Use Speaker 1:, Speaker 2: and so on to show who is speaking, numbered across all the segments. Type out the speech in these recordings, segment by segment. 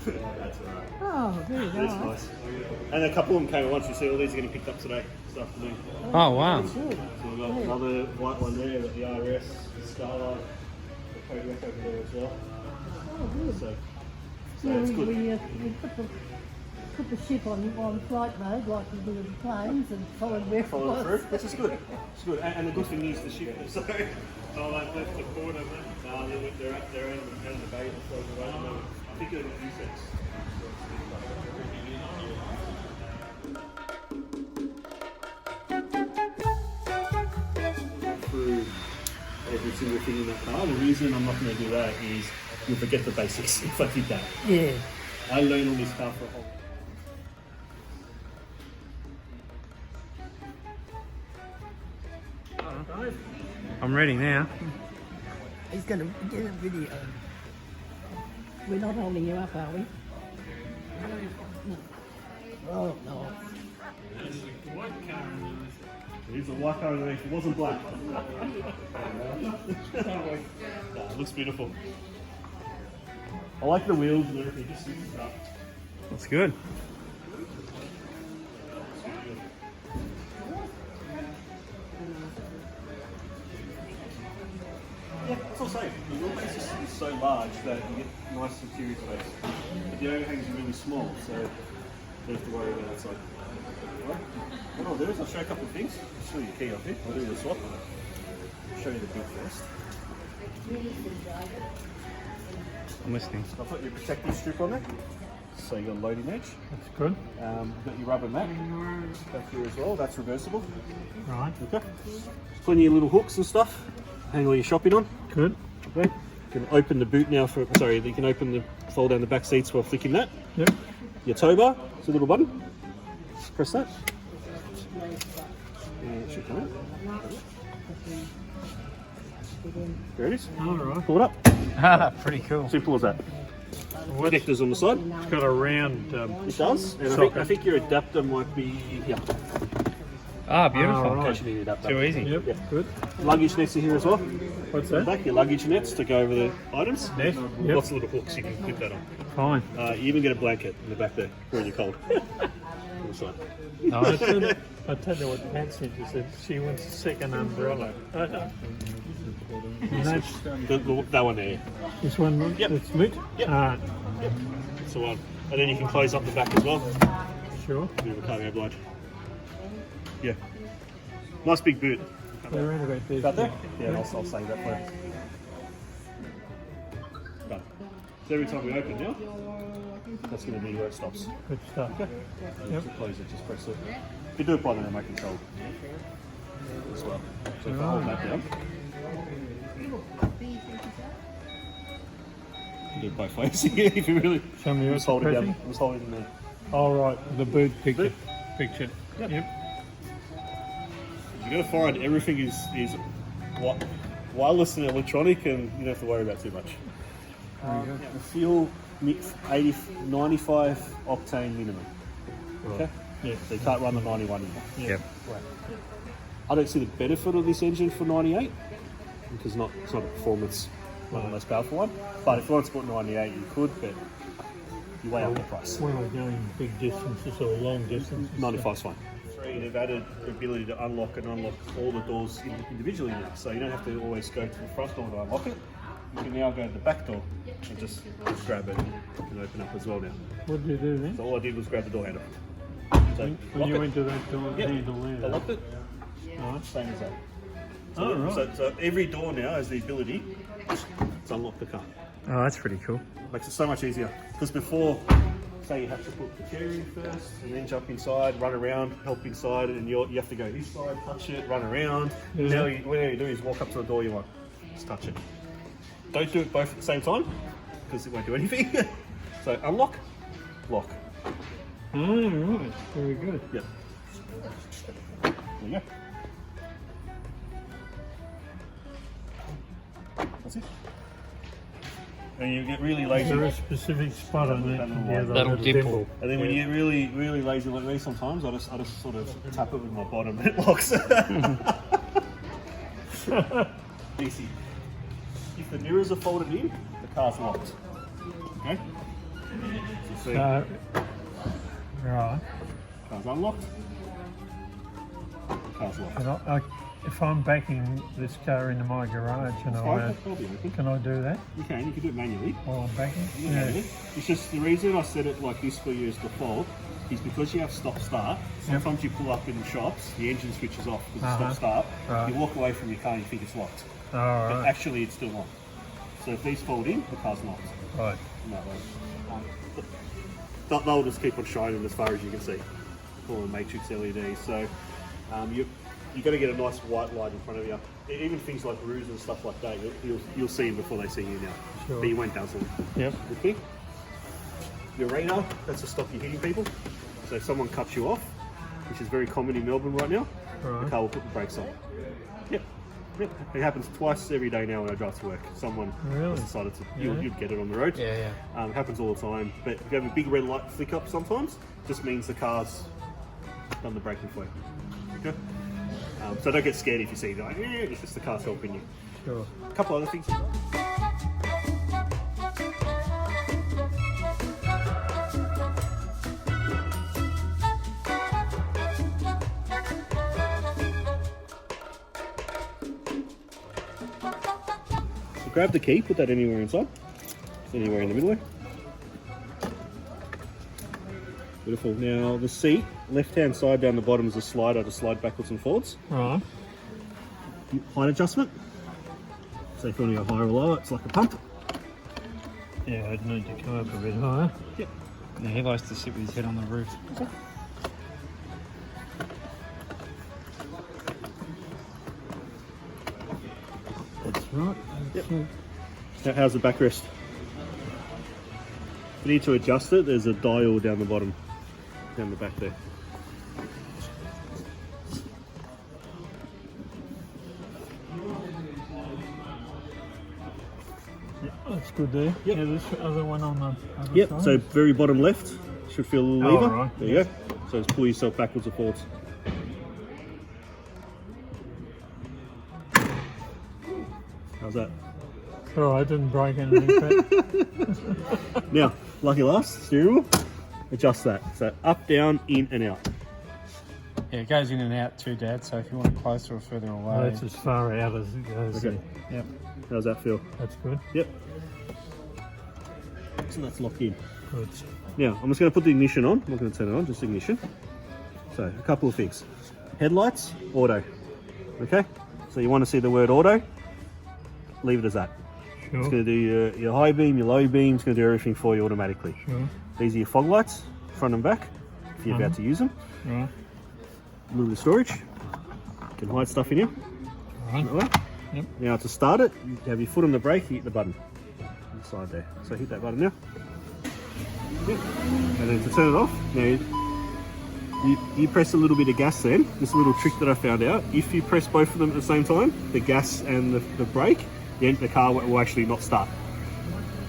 Speaker 1: That's alright.
Speaker 2: Oh, there you go.
Speaker 1: That's nice. And a couple of them came at once. You see all these are getting picked up today, this afternoon.
Speaker 3: Oh, wow.
Speaker 1: So we've got another white one there, we've got the RS, the Scala, the Kodiak over there as well.
Speaker 2: Oh, good.
Speaker 1: So
Speaker 2: Yeah,
Speaker 1: it's good.
Speaker 2: we put the ship on flight mode like we do with the planes and followed where it
Speaker 1: Follow
Speaker 2: was.
Speaker 1: through, which is good. It's good. And the good thing is the ship. So, oh, they've left the port of it. No, they're out in the bay. I think they're in insects. Through every single thing in that car. The reason I'm not going to do that is you'll forget the basics if I did that.
Speaker 2: Yeah.
Speaker 1: I learned all this car for a whole.
Speaker 3: I'm ready now.
Speaker 2: He's going to get a video. We're not holding you up, are we? No. Oh, no.
Speaker 1: It is a white car underneath. It wasn't black. It looks beautiful. I like the wheels and everything. Just super up.
Speaker 3: That's good.
Speaker 1: Yeah, it's all safe. The wheelbase is so large that you get nice interior space. But the overhangs are really small, so you don't have to worry about outside. Right. What I'll do is I'll show you a couple of things. I'll show you the key up here. I'll do the swap. I'll show you the boot first.
Speaker 3: I'm listening.
Speaker 1: I'll put your protective strip on there. So you've got a loading edge.
Speaker 3: That's good.
Speaker 1: You've got your rubber mat back here as well. That's reversible.
Speaker 3: Right.
Speaker 1: Okay. Plenty of little hooks and stuff. Hang all your shopping on.
Speaker 3: Good.
Speaker 1: Okay. You can open the boot now for. Sorry, you can open the fold down the back seats while flicking that.
Speaker 3: Yep.
Speaker 1: Your tow bar. It's a little button. Just press that. And it should come out. There it is.
Speaker 3: All right.
Speaker 1: Pull it up.
Speaker 3: Ah, pretty cool.
Speaker 1: Simple as that. Connectors on the side.
Speaker 3: It's got a round.
Speaker 1: It does. And I think your adapter might be here.
Speaker 3: Ah, beautiful.
Speaker 1: In case you need an adapter.
Speaker 3: Too easy.
Speaker 1: Yep. Good. Luggage nets are here as well.
Speaker 3: What's that?
Speaker 1: Back your luggage nets to go over the items.
Speaker 3: Net? Yep.
Speaker 1: Lots of little hooks you can clip that on.
Speaker 3: Fine.
Speaker 1: You even get a blanket in the back there when you're cold. On the side.
Speaker 3: Nice.
Speaker 4: I tell you what Patsy said, she wants a second umbrella. And that's
Speaker 1: That one there.
Speaker 4: this one,
Speaker 1: Yep.
Speaker 4: it's lit?
Speaker 1: Yep. That's the one. And then you can close up the back as well.
Speaker 4: Sure.
Speaker 1: Bit of a cargo blind. Yeah. Nice big boot.
Speaker 4: They're around about there.
Speaker 1: About there? Yeah, I'll save that for you. Done. So every time we open now, that's going to be where it stops.
Speaker 4: Good stuff.
Speaker 1: Okay.
Speaker 4: Yep.
Speaker 1: To close it, just press it. You do it by the remote control as well. So if I hold that down, you do it both ways. If you really
Speaker 4: Show me
Speaker 1: just
Speaker 4: what's
Speaker 1: hold it down,
Speaker 4: pressing.
Speaker 1: just hold it in there.
Speaker 4: All right, the boot picture.
Speaker 1: Boot.
Speaker 4: Picture.
Speaker 1: Yep.
Speaker 4: Yep.
Speaker 1: You got to find everything is wireless and electronic, and you don't have to worry about too much. The fuel mix 95 octane minimum. Okay.
Speaker 4: Yeah.
Speaker 1: So you can't run the 91 anymore.
Speaker 3: Yep.
Speaker 1: I don't see the benefit of this engine for 98 because it's not a performance, not the most powerful one. But if you want to put 98, you could, but you weigh up the price.
Speaker 4: When we're going big distances or long distances.
Speaker 1: 95 is fine. They've added the ability to unlock all the doors individually now, so you don't have to always go to the front door to unlock it. You can now go to the back door and just grab it and you can open up as well now.
Speaker 4: What did you do then?
Speaker 1: So all I did was grab the door handle. So
Speaker 4: When you went to that door handle
Speaker 1: I
Speaker 4: there.
Speaker 1: locked it.
Speaker 4: Right.
Speaker 1: Same as that.
Speaker 4: Oh, right.
Speaker 1: So every door now has the ability to unlock the car.
Speaker 3: Oh, that's pretty cool.
Speaker 1: Makes it so much easier. Because before, say you have to put the chair in first and then jump inside, run around, help inside, and you have to go this side, touch it, run around.
Speaker 4: Yeah.
Speaker 1: Now what you do is walk up to the door you want, just touch it. Don't do it both at the same time because it won't do anything. So unlock, lock.
Speaker 4: Oh, right. Very good.
Speaker 1: Yep. There you go. That's it. And you get really
Speaker 4: Is
Speaker 1: lazy.
Speaker 4: there a specific spot on that? Yeah, the
Speaker 3: That'll
Speaker 4: little
Speaker 3: dimple.
Speaker 1: And then when you get really lazy like me sometimes, I just sort of tap it with my bottom and it locks. Easy. If the mirrors are folded in, the car's locked. see.
Speaker 4: Right.
Speaker 1: Car's unlocked. Car's locked.
Speaker 4: And if I'm backing this car into my garage and I want
Speaker 1: I'll be open.
Speaker 4: can I do that
Speaker 1: You can do it manually.
Speaker 4: while I'm backing?
Speaker 1: Yeah. It's just the reason I set it like this for you as default is because you have stop-start. Sometimes you pull up in the shops, the engine switches off with the stop-start.
Speaker 4: Right.
Speaker 1: You walk away from your car and you think it's locked.
Speaker 4: Oh,
Speaker 1: But
Speaker 4: right.
Speaker 1: actually it's still locked. So if these fold in, the car's locked.
Speaker 4: Right.
Speaker 1: In that way. They'll just keep on shining as far as you can see. All the matrix LEDs. So you've got to get a nice white light in front of you. Even things like roofs and stuff like that, you'll see them before they see you now.
Speaker 4: Sure.
Speaker 1: But you won't dazzle.
Speaker 4: Yep.
Speaker 1: Okay. Your radar, that's to stop you hitting people. So if someone cuts you off, which is very common in Melbourne right now,
Speaker 4: Right.
Speaker 1: the car will put the brakes on. Yep. It happens twice every day now when I drive to work. Someone
Speaker 4: Really?
Speaker 1: has decided to, you'd get it on the road.
Speaker 3: Yeah.
Speaker 1: It happens all the time. But if you have a big red light flick up sometimes, just means the car's done the braking for you. Okay? So don't get scared if you see that. It's just the car's helping you.
Speaker 4: Sure.
Speaker 1: A couple other things. So grab the key, put that anywhere inside. Anywhere in the middle there. Beautiful. Now the seat, left-hand side down the bottom is a slider to slide backwards and forwards.
Speaker 4: Right.
Speaker 1: Height adjustment. So if you want to go higher or lower, it's like a pump.
Speaker 4: Yeah, I'd need to come up a bit higher.
Speaker 1: Yep.
Speaker 3: Yeah, he likes to sit with his head on the roof.
Speaker 4: That's right.
Speaker 1: Yep. Now, how's the backrest? If you need to adjust it, there's a dial down the bottom, down the back there.
Speaker 4: That's good there.
Speaker 1: Yep.
Speaker 4: Yeah, this other one on the other
Speaker 1: Yep,
Speaker 4: side.
Speaker 1: so very bottom left, should feel a little
Speaker 4: Oh,
Speaker 1: lever.
Speaker 4: right.
Speaker 1: There you go. So just pull yourself backwards or forwards. How's that?
Speaker 4: Oh, I didn't break anything. But
Speaker 1: Now, lucky last, steering wheel, adjust that. So up, down, in and out.
Speaker 3: Yeah, it goes in and out too, Dad, so if you want it closer or further away.
Speaker 4: that's as far out as it goes.
Speaker 1: Okay.
Speaker 4: There. Yep,
Speaker 1: How's that feel?
Speaker 4: that's good.
Speaker 1: Yep. So that's locked in.
Speaker 4: Good.
Speaker 1: Now, I'm just going to put the ignition on. I'm not going to turn it on, just ignition. So, a couple of things. Headlights, auto. Okay? So you want to see the word auto, leave it as that. It's
Speaker 4: Sure.
Speaker 1: going to do your high beam, your low beam, it's going to do everything for you automatically.
Speaker 4: Sure.
Speaker 1: These are your fog lights, front and back, if you're about to use them.
Speaker 4: Right.
Speaker 1: A little bit of storage. You can hide stuff in here.
Speaker 4: Right.
Speaker 1: That way.
Speaker 4: Yep.
Speaker 1: Now to start it, you have your foot on the brake, you hit the button. Inside there. So hit that button now. Yep. And then to turn it off, now you press a little bit of gas then. This little trick that I found out. If you press both of them at the same time, the gas and the brake, then the car will actually not start.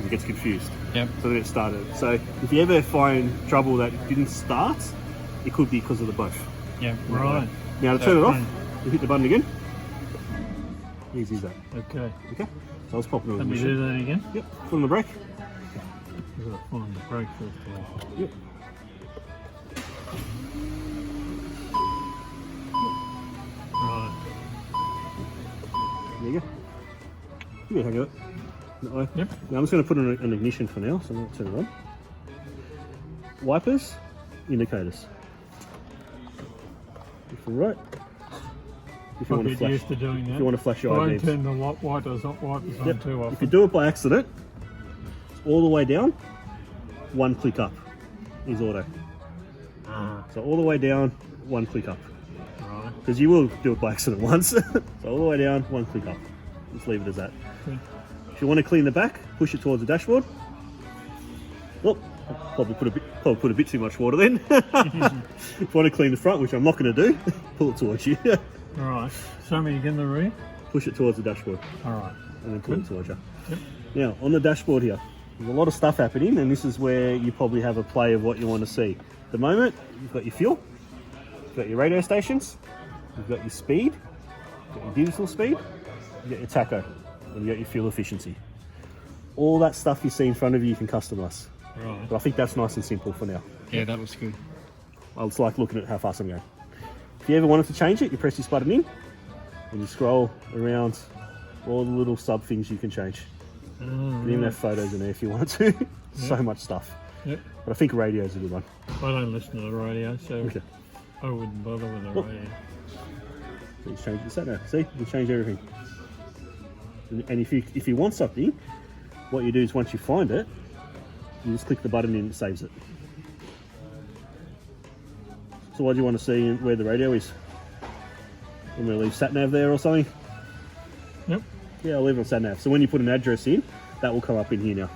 Speaker 1: It gets confused.
Speaker 3: Yep.
Speaker 1: So then it started. So if you ever find trouble that it didn't start, it could be because of the both.
Speaker 3: Yeah.
Speaker 4: Right.
Speaker 1: Now to turn it off, you hit the button again. Easy as that.
Speaker 4: Okay.
Speaker 1: Okay. So let's pop it on
Speaker 4: Let me
Speaker 1: ignition.
Speaker 4: do that again.
Speaker 1: Yep. Foot on the brake.
Speaker 4: I've got to find the brake first of all.
Speaker 1: Yep.
Speaker 4: Right.
Speaker 1: There you go. Give me a hang of it. That way.
Speaker 4: Yep.
Speaker 1: Now I'm just going to put on an ignition for now, so I'm going to turn it on. Wipers, indicators. Left and right. If you
Speaker 4: I'll
Speaker 1: want to
Speaker 4: get
Speaker 1: flash,
Speaker 4: used to doing that.
Speaker 1: if you want to flash your
Speaker 4: Don't
Speaker 1: eye beams.
Speaker 4: turn the wipers on
Speaker 1: Yep.
Speaker 4: too often.
Speaker 1: If you do it by accident, it's all the way down, one click up is auto. So all the way down, one click up.
Speaker 4: Right.
Speaker 1: Because you will do it by accident once. So all the way down, one click up. Just leave it as that.
Speaker 4: Good.
Speaker 1: If you want to clean the back, push it towards the dashboard. Oh, probably put a bit too much water then. If you want to clean the front, which I'm not going to do, pull it towards you.
Speaker 4: Right. Show me again the rear.
Speaker 1: Push it towards the dashboard
Speaker 4: All right.
Speaker 1: and then pull it towards you.
Speaker 4: Yep.
Speaker 1: Now, on the dashboard here, there's a lot of stuff happening, and this is where you probably have a play of what you want to see. At the moment, you've got your fuel, you've got your radio stations, you've got your speed, you've got your digital speed, you've got your tacho, and you've got your fuel efficiency. All that stuff you see in front of you, you can customize.
Speaker 4: Right.
Speaker 1: But I think that's nice and simple for now.
Speaker 3: Yeah, that looks good.
Speaker 1: I just like looking at how fast I'm going. If you ever wanted to change it, you press this button in and you scroll around all the little sub things you can change. You even have photos in there if you want to. So much stuff.
Speaker 4: Yep.
Speaker 1: But I think radio's a good one.
Speaker 4: I don't listen to the radio, so
Speaker 1: Okay.
Speaker 4: I wouldn't bother with the radio.
Speaker 1: So you change the sat nav. See, you change everything. And if you want something, what you do is once you find it, you just click the button and it saves it. So what do you want to see where the radio is? I'm going to leave sat nav there or something.
Speaker 4: Yep.
Speaker 1: Yeah, I'll leave it on sat nav. So when you put an address in, that will come up in here now.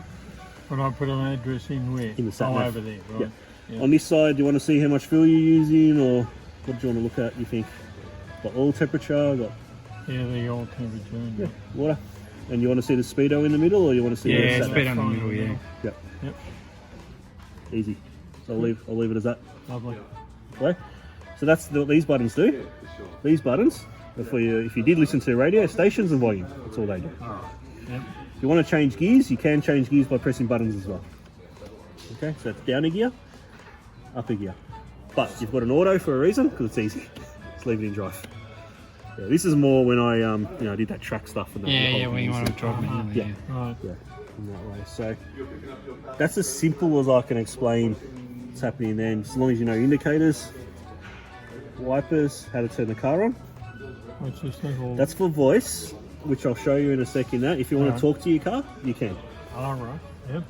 Speaker 4: But I put an address in where?
Speaker 1: In the sat nav.
Speaker 4: over there, right?
Speaker 1: Yeah. On this side, do you want to see how much fuel you're using, or what do you want to look at? You think? Got oil temperature, got
Speaker 4: Yeah, the oil temperature.
Speaker 1: yeah, water, and you want to see the speedo in the middle, or you want to see where
Speaker 3: Yeah,
Speaker 1: it's
Speaker 3: speed
Speaker 1: sat nav?
Speaker 3: on the middle, yeah.
Speaker 1: Yep.
Speaker 4: Yep.
Speaker 1: Easy. So I'll leave it as that.
Speaker 4: Lovely.
Speaker 1: Okay. So that's what these buttons do. These buttons are for you if you did listen to radio stations and volume. That's all they do.
Speaker 4: Yep.
Speaker 1: If you want to change gears, you can change gears by pressing buttons as well. Okay, so it's down a gear, up a gear. But you've got an auto for a reason, because it's easy. Just leave it in drive. Yeah, this is more when I did that track stuff. And
Speaker 3: Yeah, when you want to drive manually,
Speaker 1: Yeah.
Speaker 4: Right.
Speaker 1: Yeah, in that way. So that's as simple as I can explain what's happening then. As long as you know indicators, wipers, how to turn the car on.
Speaker 4: What's this little...
Speaker 1: That's for voice, which I'll show you in a second. That if you want to talk to your car, you can.
Speaker 4: All right. Yep.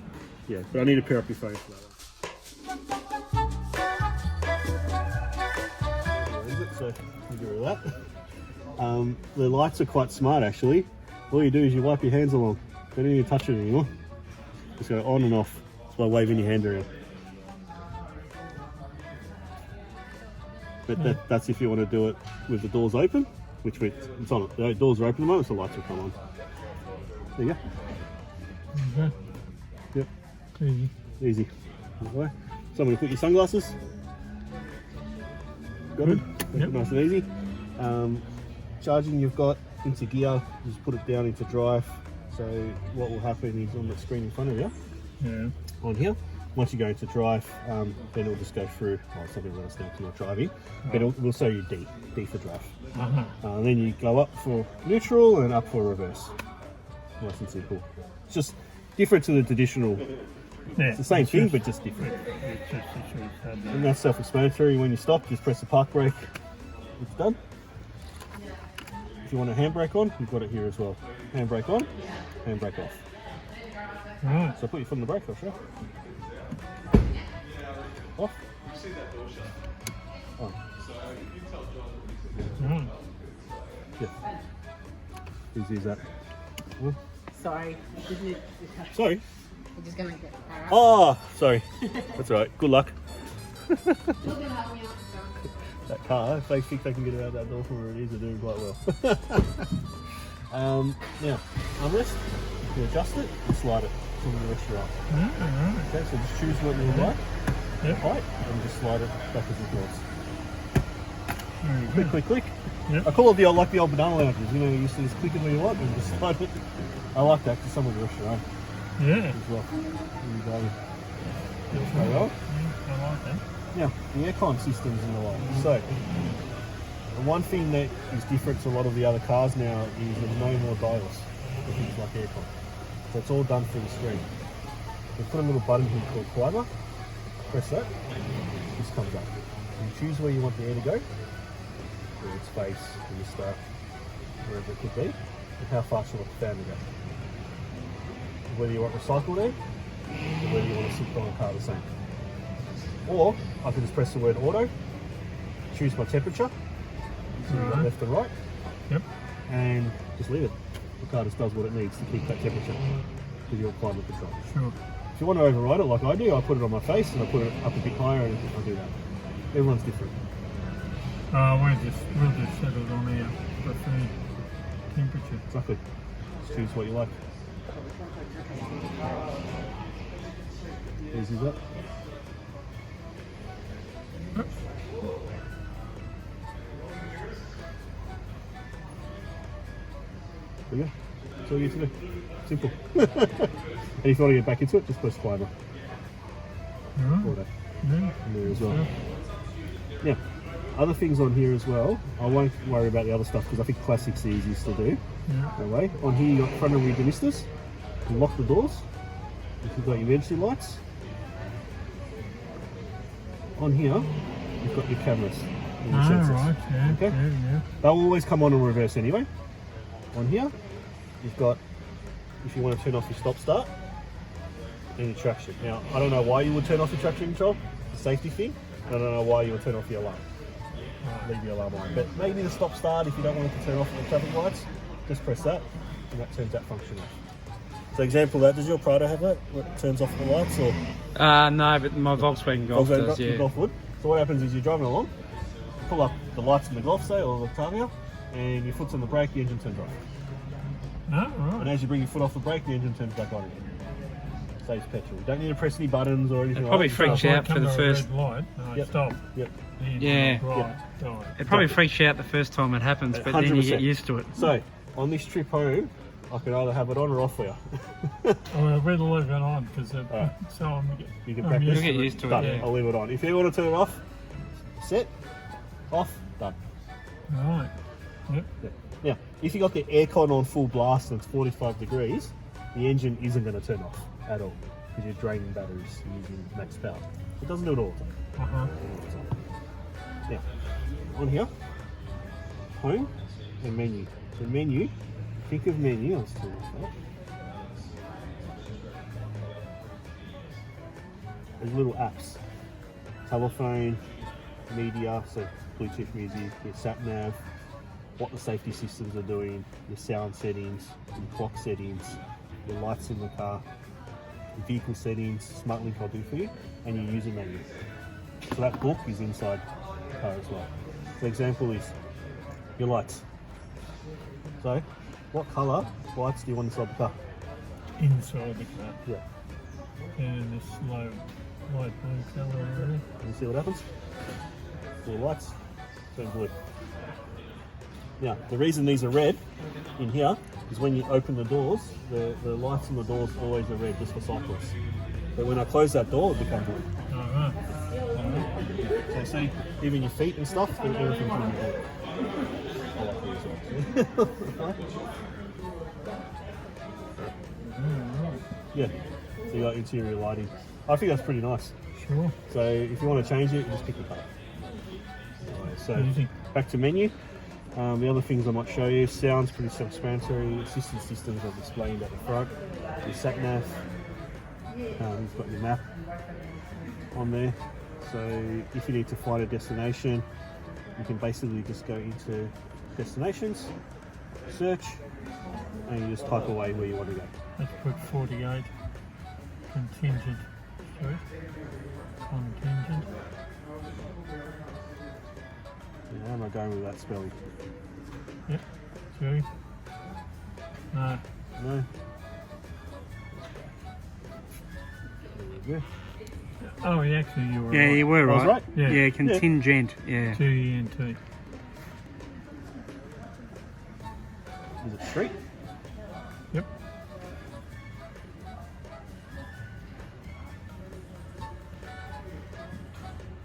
Speaker 1: Yeah, but I need to pair up your phone for that one. So you get rid of that. The lights are quite smart actually. All you do is you wipe your hands along. You don't even touch it anymore. Just go on and off just by waving your hand around. But that's if you want to do it with the doors open, which it's on. The doors are open at the moment, so the lights will come on. There you go.
Speaker 4: Okay.
Speaker 1: Yep.
Speaker 4: Easy.
Speaker 1: Easy. Okay. So I'm going to put your sunglasses. Got it?
Speaker 4: Yep.
Speaker 1: Nice and easy. Charging you've got into gear, just put it down into drive. So what will happen is on the screen in front of you,
Speaker 4: Yeah.
Speaker 1: on here, once you go into drive, then it'll just go through, something else now because you're not driving, but we'll show you D for drive. And then you go up for neutral and up for reverse. Nice and simple. It's just different to the traditional.
Speaker 4: Yeah.
Speaker 1: It's the same thing, but just different.
Speaker 4: It's just
Speaker 1: And that's self-explanatory. When you stop, just press the park brake. It's done. If you want a handbrake on, you've got it here as well. Handbrake on, handbrake off.
Speaker 4: Right.
Speaker 1: So put your foot on the brake, I'll show. Off. On.
Speaker 4: Right.
Speaker 1: Yeah. Easy as that. On.
Speaker 2: Sorry.
Speaker 1: Sorry.
Speaker 2: We're just gonna get power.
Speaker 1: Oh, sorry. That's all right. Good luck. That car, if they think they can get it out that door from where it is, they're doing quite well. Now, armrest, you adjust it and slide it from the rest you're up. Okay, so just choose what you would like,
Speaker 4: Yep.
Speaker 1: height, and just slide it backwards and forwards.
Speaker 4: Very
Speaker 1: Click,
Speaker 4: good.
Speaker 1: click, click.
Speaker 4: Yep.
Speaker 1: I call it like the old banana lounges, you know, you used to just click it when you want and just slide it. I like that because some of the rest your own
Speaker 4: Yeah.
Speaker 1: as well. There you go. Very well.
Speaker 4: I like that.
Speaker 1: Now, the aircon systems and the like. So, the one thing that is different to a lot of the other cars now is there's no more dials for things like aircon. So it's all done through the screen. We put a little button here called Climber. Press that. This comes up. You choose where you want the air to go. Where it's face, where you start, wherever it could be, and how fast you want the fan to go. Whether you want recycled air, or whether you want to sit on a car the same. Or I can just press the word auto, choose my temperature, so you got left and right,
Speaker 4: Yep.
Speaker 1: and just leave it. The car just does what it needs to keep that temperature with your climate control.
Speaker 4: Sure.
Speaker 1: If you want to override it like I do, I put it on my face and I put it up a bit higher and I do that. Everyone's different.
Speaker 4: We'll just set it on our preferred temperature.
Speaker 1: Exactly. Just choose what you like. Easy as that.
Speaker 4: Oops.
Speaker 1: There you go. That's all you need to do. Simple. And if you want to get back into it, just press climber. auto
Speaker 4: Yeah.
Speaker 1: in there as well. Now, other things on here as well. I won't worry about the other stuff because I think classic's the easiest to do.
Speaker 4: Yeah.
Speaker 1: Anyway, on here you got front and rear demisters. You lock the doors. You've got your emergency lights. On here, you've got your cameras and your sensors.
Speaker 4: Right, yeah,
Speaker 1: Okay.
Speaker 4: yeah.
Speaker 1: They'll always come on in reverse anyway. On here, you've got, if you want to turn off your stop start and your traction. Now, I don't know why you would turn off your traction control, it's a safety thing. I don't know why you would turn off your alarm. Leave your alarm on. But maybe the stop start, if you don't want it to turn off the traffic lights, just press that and that turns that function off. So example of that, does your Prado have that? Where it turns off the lights or?
Speaker 3: No, but my Volkswagen Golf does, yeah.
Speaker 1: Golf would. So what happens is you're driving along, you pull up the lights in the Golf, say, or the Octavia, and your foot's on the brake, the engine turns off.
Speaker 4: No, right.
Speaker 1: And as you bring your foot off the brake, the engine turns back on again. Saves petrol. You don't need to press any buttons or anything
Speaker 3: It probably
Speaker 1: like that.
Speaker 3: freaks you out for the first.
Speaker 4: Red light. No,
Speaker 1: Yep.
Speaker 4: stop.
Speaker 1: Yep.
Speaker 3: Yeah.
Speaker 4: Right.
Speaker 3: It probably freaks you out the first time it happens, but then you
Speaker 1: 100%.
Speaker 3: get used to it.
Speaker 1: So, on this trip home, I can either have it on or off for you.
Speaker 4: Oh, I better leave it on because
Speaker 1: Alright.
Speaker 4: so I'm
Speaker 1: You can
Speaker 4: I'm
Speaker 1: practice.
Speaker 3: You'll get used to it,
Speaker 1: Done.
Speaker 3: yeah.
Speaker 1: I'll leave it on. If you want to turn it off, set, off, done.
Speaker 4: Right. Yep.
Speaker 1: Yeah. Now, if you got the aircon on full blast and it's 45 degrees, the engine isn't going to turn off at all because you're draining batteries and using max power. It doesn't do it all the time. Now, on here, home and menu. The menu, think of menu, I'll still like that. There's little apps. Telephone, media, so Bluetooth music, your sat nav, what the safety systems are doing, your sound settings, your clock settings, your lights in the car, your vehicle settings, SmartLink I'll do for you, and your user manual. So that book is inside the car as well. The example is your lights. So, what colour lights do you want inside the car?
Speaker 4: Inside the car.
Speaker 1: Yeah.
Speaker 4: And this low light blue colour area.
Speaker 1: Can you see what happens? The lights turn blue. Now, the reason these are red in here is when you open the doors, the lights on the doors always are red just for cyclists. But when I close that door, it becomes blue.
Speaker 4: Uh-huh.
Speaker 1: So see, even your feet and stuff, everything can be blue. I like these ones. Yeah, so you got interior lighting. I think that's pretty nice.
Speaker 4: Sure.
Speaker 1: So if you want to change it, you just pick the colour. So
Speaker 4: Easy.
Speaker 1: back to menu. The other things I might show you, sounds pretty self-explanatory. Assistance systems I've explained at the front. Your sat nav. You've got your map on there. So if you need to find a destination, you can basically just go into destinations, search, and you just type away where you want to go.
Speaker 4: Let's put 48 Contingent Street. Contingent.
Speaker 1: How am I going with that spelling?
Speaker 4: Yep. 2. No.
Speaker 1: No. There we go.
Speaker 4: Oh, yeah, actually, you were
Speaker 3: Yeah,
Speaker 4: right.
Speaker 3: you were
Speaker 1: I was
Speaker 3: right.
Speaker 1: right?
Speaker 4: Yeah.
Speaker 3: Yeah, contingent. Yeah.
Speaker 4: 2 ENT.
Speaker 1: Is it street?
Speaker 4: Yep.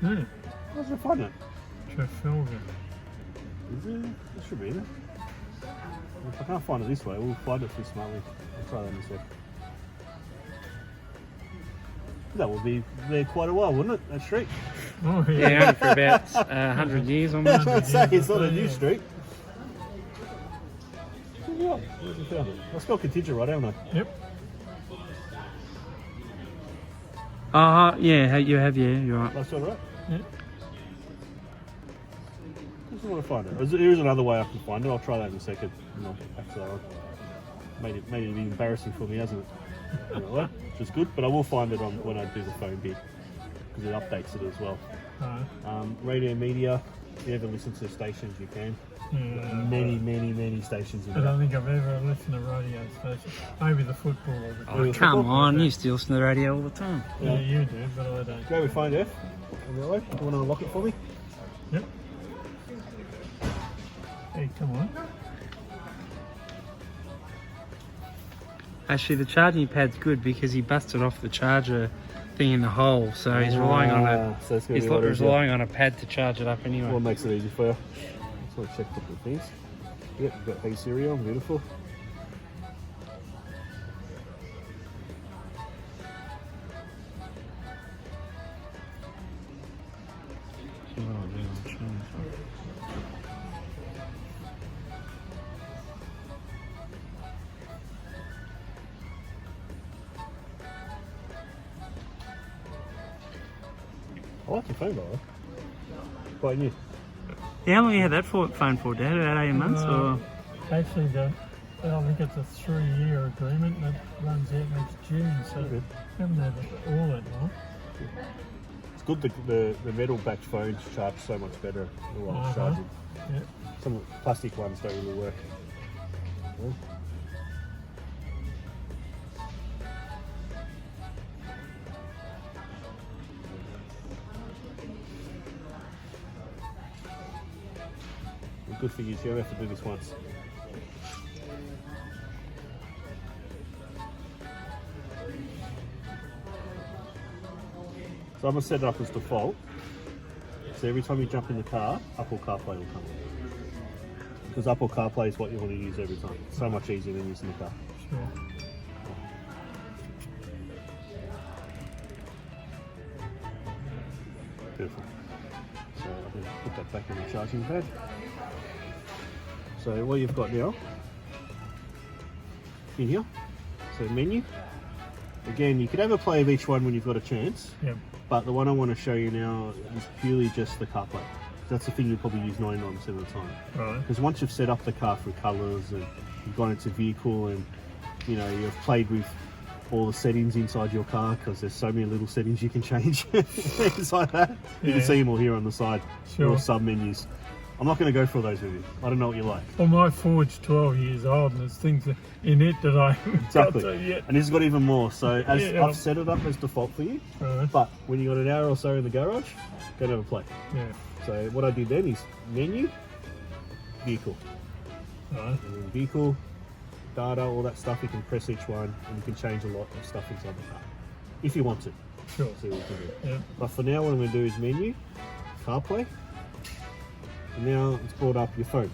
Speaker 4: Yeah.
Speaker 1: How's it find it?
Speaker 4: Trafalgar.
Speaker 1: Is it? It should be in it. If I can't find it this way, we'll find it through SmartLink. I'll try that this way. That would be there quite a while, wouldn't it? That street.
Speaker 4: Oh, yeah.
Speaker 3: Yeah, only for about 100 years almost.
Speaker 1: I'd say it's not a
Speaker 4: Yeah.
Speaker 1: new street. Yeah, where's it found it? I spelled Contingent right, haven't I?
Speaker 4: Yep.
Speaker 3: Yeah, you have, yeah, you're right.
Speaker 1: I spelled it right?
Speaker 4: Yeah.
Speaker 1: I just want to find it. There is another way I can find it. I'll try that in a second. And I'll get back to that one. Made it be embarrassing for me, hasn't it? Anyway, which is good, but I will find it on when I do the phone bit because it updates it as well. Radio media. If you ever listen to stations, you can.
Speaker 4: Yeah.
Speaker 1: Many stations in
Speaker 4: I
Speaker 1: there.
Speaker 4: don't think I've ever listened to radio station. Maybe the football or the
Speaker 3: Oh, come on, you still listen to the radio all the time.
Speaker 4: Yeah, you do, but I don't.
Speaker 1: Go with phone F. On the way. You want to unlock it for me?
Speaker 4: Yep. Hey, come on.
Speaker 3: Actually, the charging pad's good because he busted off the charger thing in the hole, so he's relying on a
Speaker 1: So it's gonna
Speaker 3: he's
Speaker 1: be a lot easier.
Speaker 3: relying on a pad to charge it up anyway.
Speaker 1: What makes it easy for you? Just want to check a couple of things. Yep, we've got Hey Siri on, beautiful.
Speaker 3: See what I'll do, I'll change that.
Speaker 1: I like your phone, by the way. Quite new.
Speaker 3: Yeah, how long you had that phone for, Dad? About 8 months, or?
Speaker 4: Actually, I think it's a 3-year agreement that runs out next June, so
Speaker 1: Okay.
Speaker 4: I haven't had it all that long.
Speaker 1: It's good the metal backed phones charge so much better than what it's charging.
Speaker 4: Yeah.
Speaker 1: Some of the plastic ones don't really work. Yeah. The good thing is you only have to do this once. So I'm going to set it up as default. So every time you jump in the car, Apple CarPlay will come on. Because Apple CarPlay is what you want to use every time. It's so much easier than using the car.
Speaker 4: Sure.
Speaker 1: Beautiful. So I'm going to put that back in the charging pad. So what you've got now, in here, so menu. Again, you could have a play of each one when you've got a chance.
Speaker 4: Yep.
Speaker 1: But the one I want to show you now is purely just the CarPlay. That's the thing you probably use 99% of the time.
Speaker 4: Right.
Speaker 1: Because once you've set up the car through colours and you've gone into vehicle and you know you've played with all the settings inside your car, because there's so many little settings you can change things like that. You can
Speaker 4: Yeah.
Speaker 1: see them all here on the side,
Speaker 4: Sure.
Speaker 1: little sub menus. I'm not going to go through all those with you. I don't know what you like.
Speaker 4: Well, my Ford's 12 years old, and there's things in it that I haven't
Speaker 1: Exactly.
Speaker 4: got to yet.
Speaker 1: And this has got even more. So as
Speaker 4: Yeah.
Speaker 1: I've set it up as default for you,
Speaker 4: Right.
Speaker 1: but when you got an hour or so in the garage, go and have a play.
Speaker 4: Yeah.
Speaker 1: So what I did then is menu, vehicle,
Speaker 4: Right.
Speaker 1: and then vehicle, data, all that stuff. You can press each one, and you can change a lot of stuff inside the car if you want to.
Speaker 4: Sure.
Speaker 1: See what you can do.
Speaker 4: Yeah.
Speaker 1: But for now, what I'm going to do is menu, CarPlay, and now it's brought up your phone.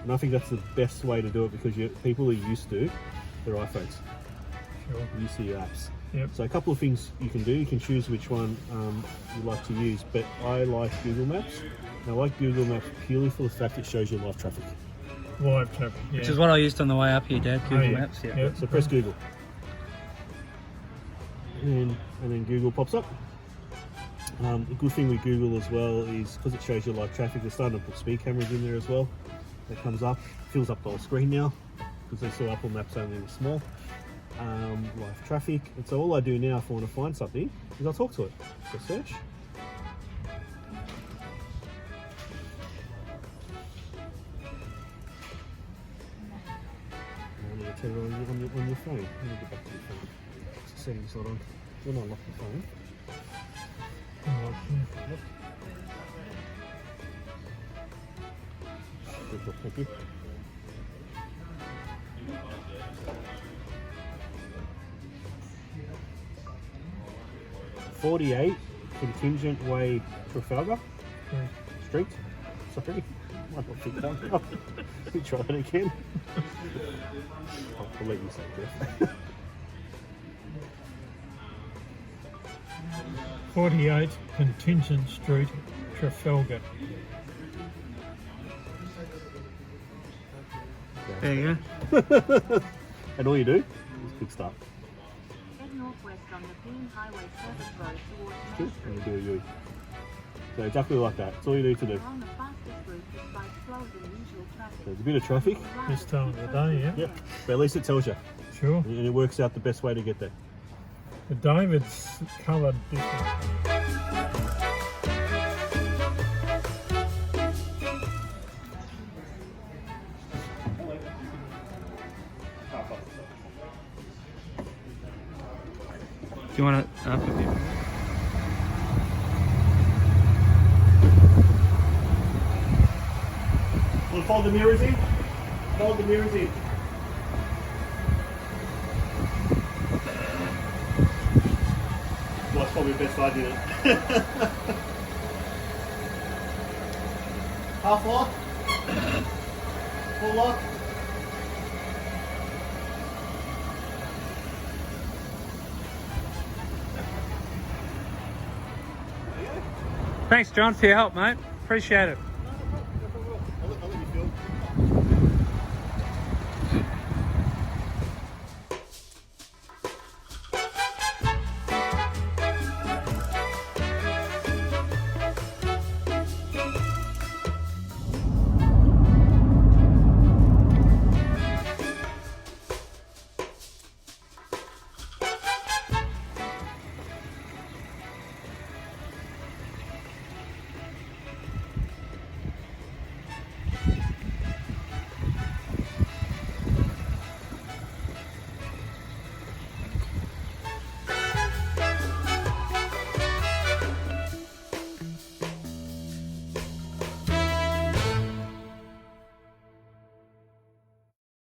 Speaker 1: And I think that's the best way to do it because people are used to their iPhones,
Speaker 4: Sure.
Speaker 1: used to your apps.
Speaker 4: Yep.
Speaker 1: So a couple of things you can do. You can choose which one you like to use, but I like Google Maps. And I like Google Maps purely for the fact it shows you live traffic.
Speaker 4: Live traffic. Yeah.
Speaker 3: Which is what I used on the way up here, Dad. Google
Speaker 4: yeah.
Speaker 3: Maps, yeah.
Speaker 4: Yep.
Speaker 1: So press Google. And then Google pops up. The good thing with Google as well is because it shows you live traffic, they're starting to put speed cameras in there as well. That comes up, fills up the whole screen now because they saw Apple Maps only was small. Live traffic. And so all I do now if I want to find something is I talk to it. So search. I'm going to turn it on your phone. Let me get back to your phone. It's the settings not on. When I lock the phone. Yep. Good job, thank you. .48 Contingent Way, Trafalgar Street. Sorry, might not pick that up. Let me try that again. I'll let you say Jeff.
Speaker 4: 48 Contingent Street, Trafalgar.
Speaker 3: There you go.
Speaker 1: And all you do is click start.
Speaker 5: Head northwest on the Queen Highway Service Road towards
Speaker 1: Good.
Speaker 5: Main
Speaker 1: And
Speaker 5: Street.
Speaker 1: you do a U. So exactly like that. That's all you need to do.
Speaker 5: Along the fastest route despite slower than usual traffic.
Speaker 1: There's a bit of traffic.
Speaker 4: This time of the day, yeah.
Speaker 1: Yep. But at least it tells you.
Speaker 4: Sure.
Speaker 1: And it works out the best way to get there.
Speaker 4: The David's coloured different.
Speaker 3: Do you want it up a bit?
Speaker 1: We'll fold the mirrors in. Fold the mirrors in. What? probably best I did it. Half lock. Full lock.
Speaker 3: Thanks, John, for your help, mate. Appreciate it.